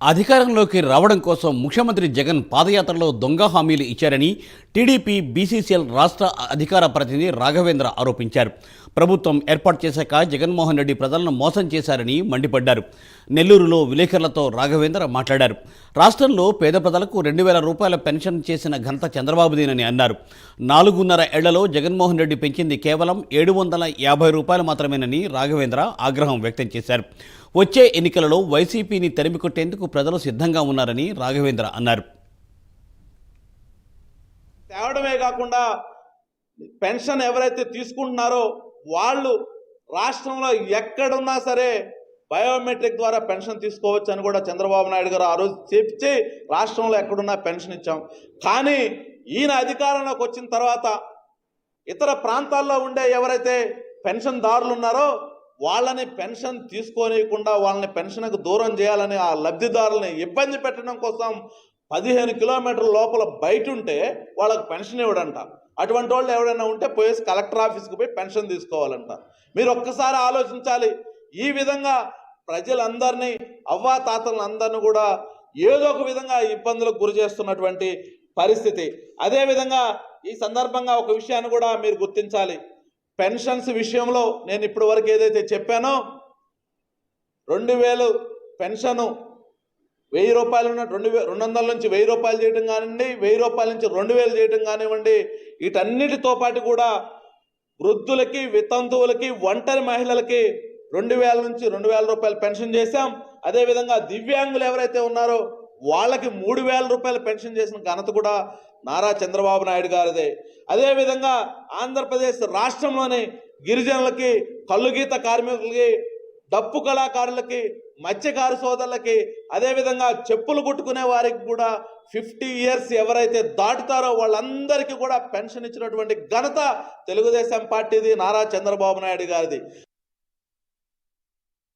అధికారంలోకి రావడం కోసం ముఖ్యమంత్రి జగన్ పాదయాత్రలో దొంగ హామీలు ఇచ్చారని టీడీపీ బీసీసీఎల్ రాష్ట్ర అధికార ప్రతినిధి రాఘవేంద్ర ఆరోపించారు. ప్రభుత్వం ఏర్పాటు చేశాక జగన్మోహన్ రెడ్డి ప్రజలను మోసం చేశారని మండిపడ్డారు. నెల్లూరులో విలేకరులతో రాఘవేంద్ర మాట్లాడారు. రాష్ట్రంలో పేద ప్రజలకు 2,000 రూపాయల పెన్షన్ చేసిన ఘనత చంద్రబాబుదేనని అన్నారు. 4.5 ఏళ్లలో జగన్మోహన్ రెడ్డి పెంచింది కేవలం 750 రూపాయలు మాత్రమేనని రాఘవేంద్ర ఆగ్రహం వ్యక్తం చేశారు. వచ్చే ఎన్నికలలో వైసీపీని తరిమికొట్టేందుకు ప్రజలు సిద్ధంగా ఉన్నారని రాఘవేంద్ర అన్నారు. తేవడమే కాకుండా పెన్షన్ ఎవరైతే తీసుకుంటున్నారో వాళ్ళు రాష్ట్రంలో ఎక్కడున్నా సరే బయోమెట్రిక్ ద్వారా పెన్షన్ తీసుకోవచ్చు అని కూడా చంద్రబాబు నాయుడు గారు ఆ రోజు చెప్పి రాష్ట్రంలో ఎక్కడున్నా పెన్షన్ ఇచ్చాం. కానీ ఈయన అధికారంలోకి వచ్చిన తర్వాత ఇతర ప్రాంతాల్లో ఉండే ఎవరైతే పెన్షన్దారులు ఉన్నారో వాళ్ళని పెన్షన్ తీసుకోనియకుండా వాళ్ళని పెన్షన్కు దూరం చేయాలని ఆ లబ్ధిదారులని ఇబ్బంది పెట్టడం కోసం 15 కిలోమీటర్ల లోపల బయట ఉంటే వాళ్ళకి పెన్షన్ ఇవ్వడంట. అటువంటి వాళ్ళు ఎవరైనా ఉంటే పోయేసి కలెక్టర్ ఆఫీస్కి పోయి పెన్షన్ తీసుకోవాలంట. మీరు ఒక్కసారి ఆలోచించాలి. ఈ విధంగా ప్రజలందరినీ అవ్వాతాతలందరినీ కూడా ఏదో ఒక విధంగా ఇబ్బందులకు గురి చేస్తున్నటువంటి పరిస్థితి. అదేవిధంగా ఈ సందర్భంగా ఒక విషయాన్ని కూడా మీరు గుర్తించాలి. పెన్షన్స్ విషయంలో నేను ఇప్పటి వరకు ఏదైతే చెప్పానో 2,000 పెన్షను 1,000 రూపాయలు ఉన్న 200 నుంచి 1,000 రూపాయలు చేయడం కానివ్వండి, 1,000 రూపాయల నుంచి 2,000 చేయడం కానివ్వండి, వీటన్నిటితో పాటు కూడా వృద్ధులకి, వితంతువులకి, ఒంటరి మహిళలకి 2,000 నుంచి 2,000 రూపాయలు పెన్షన్ చేశాం. అదేవిధంగా దివ్యాంగులు ఎవరైతే ఉన్నారో వాళ్ళకి 3,000 రూపాయలు పెన్షన్ చేసిన ఘనత కూడా నారా చంద్రబాబు నాయుడు గారిదే. అదేవిధంగా ఆంధ్రప్రదేశ్ రాష్ట్రంలోని గిరిజనులకి, కల్లుగీత కార్మికులకి, డప్పు కళాకారులకి, మత్స్యకారు సోదరులకి, అదేవిధంగా చెప్పులు కుట్టుకునే వారికి కూడా 50 ఇయర్స్ ఎవరైతే దాటుతారో వాళ్ళందరికీ కూడా పెన్షన్ ఇచ్చినటువంటి ఘనత తెలుగుదేశం పార్టీది, నారా చంద్రబాబు నాయుడు గారిది.